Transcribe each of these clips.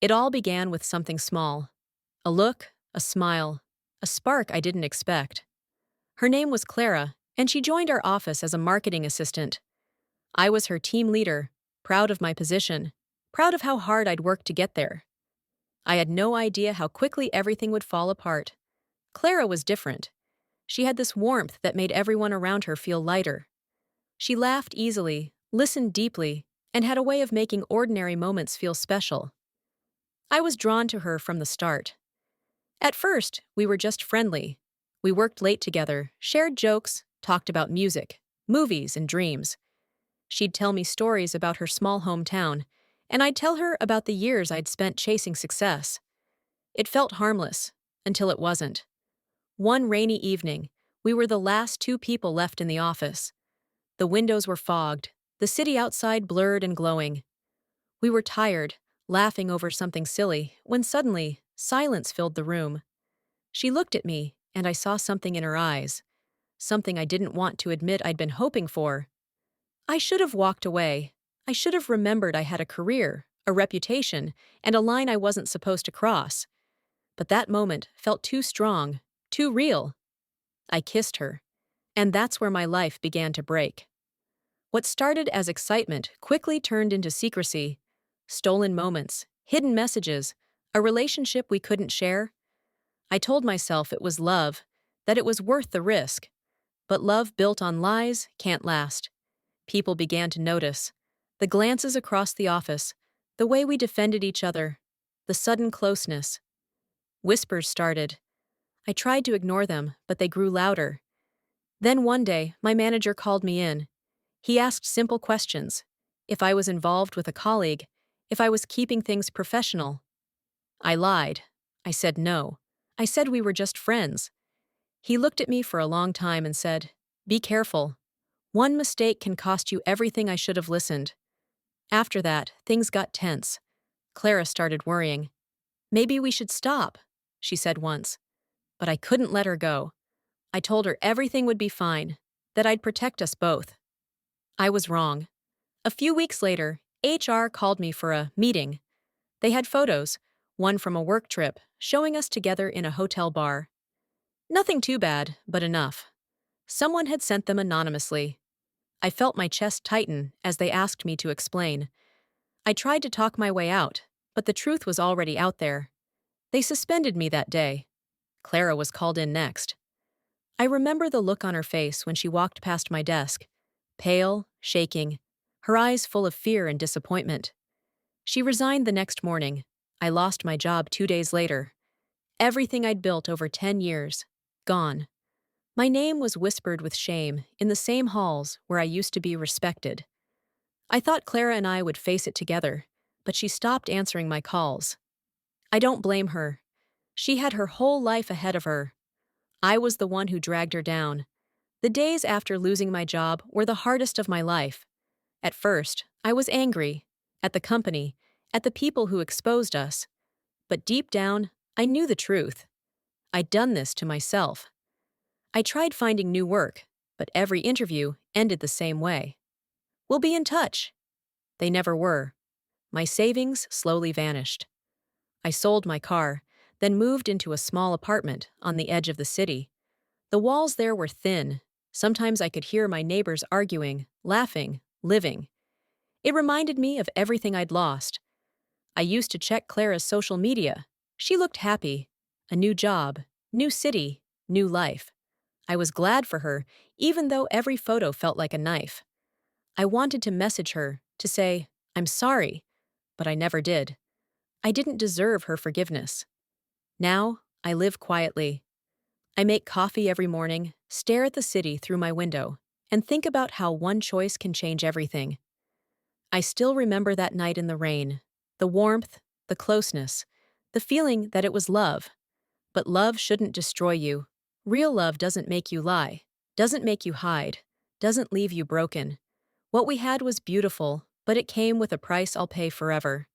It all began with something small. A look, a smile, a spark I didn't expect. Her name was Clara, and she joined our office as a marketing assistant. I was her team leader, proud of my position, proud of how hard I'd worked to get there. I had no idea how quickly everything would fall apart. Clara was different. She had this warmth that made everyone around her feel lighter. She laughed easily, listened deeply, and had a way of making ordinary moments feel special. I was drawn to her from the start. At first, we were just friendly. We worked late together, shared jokes, talked about music, movies, and dreams. She'd tell me stories about her small hometown, and I'd tell her about the years I'd spent chasing success. It felt harmless, until it wasn't. One rainy evening, we were the last two people left in the office. The windows were fogged, the city outside blurred and glowing. We were tired, laughing over something silly, when suddenly, silence filled the room. She looked at me, and I saw something in her eyes. Something I didn't want to admit I'd been hoping for. I should have walked away. I should have remembered I had a career, a reputation, and a line I wasn't supposed to cross. But that moment felt too strong, too real. I kissed her, and that's where my life began to break. What started as excitement quickly turned into secrecy, stolen moments, hidden messages, a relationship we couldn't share. I told myself it was love, that it was worth the risk. But love built on lies can't last. People began to notice. The glances across the office, the way we defended each other, the sudden closeness. Whispers started. I tried to ignore them, but they grew louder. Then one day, my manager called me in. He asked simple questions. If I was involved with a colleague, if I was keeping things professional. I lied. I said no. I said we were just friends. He looked at me for a long time and said, "Be careful. One mistake can cost you everything." I should have listened. After that, things got tense. Clara started worrying. "Maybe we should stop," she said once. But I couldn't let her go. I told her everything would be fine, that I'd protect us both. I was wrong. A few weeks later, HR called me for a meeting. They had photos, one from a work trip, showing us together in a hotel bar. Nothing too bad, but enough. Someone had sent them anonymously. I felt my chest tighten as they asked me to explain. I tried to talk my way out, but the truth was already out there. They suspended me that day. Clara was called in next. I remember the look on her face when she walked past my desk, pale, shaking, her eyes full of fear and disappointment. She resigned the next morning. I lost my job 2 days later. Everything I'd built over 10 years, gone. My name was whispered with shame in the same halls where I used to be respected. I thought Clara and I would face it together, but she stopped answering my calls. I don't blame her. She had her whole life ahead of her. I was the one who dragged her down. The days after losing my job were the hardest of my life. At first, I was angry at the company, at the people who exposed us. But deep down, I knew the truth. I'd done this to myself. I tried finding new work, but every interview ended the same way. "We'll be in touch." They never were. My savings slowly vanished. I sold my car, then moved into a small apartment on the edge of the city. The walls there were thin. Sometimes I could hear my neighbors arguing, laughing, living. It reminded me of everything I'd lost. I used to check Clara's social media. She looked happy. A new job, new city, new life. I was glad for her, even though every photo felt like a knife. I wanted to message her, to say, "I'm sorry," but I never did. I didn't deserve her forgiveness. Now, I live quietly. I make coffee every morning, stare at the city through my window, and think about how one choice can change everything. I still remember that night in the rain, the warmth, the closeness, the feeling that it was love. But love shouldn't destroy you. Real love doesn't make you lie, doesn't make you hide, doesn't leave you broken. What we had was beautiful, but it came with a price I'll pay forever.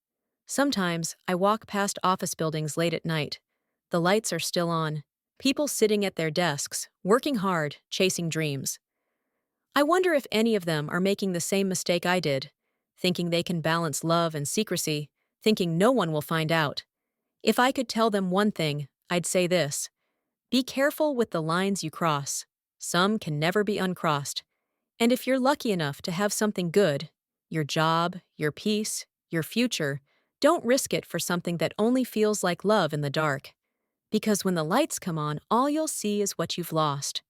Sometimes I walk past office buildings late at night. The lights are still on. People sitting at their desks, working hard, chasing dreams. I wonder if any of them are making the same mistake I did, thinking they can balance love and secrecy, thinking no one will find out. If I could tell them one thing, I'd say this: be careful with the lines you cross. Some can never be uncrossed. And if you're lucky enough to have something good, your job, your peace, your future, don't risk it for something that only feels like love in the dark. Because when the lights come on, all you'll see is what you've lost.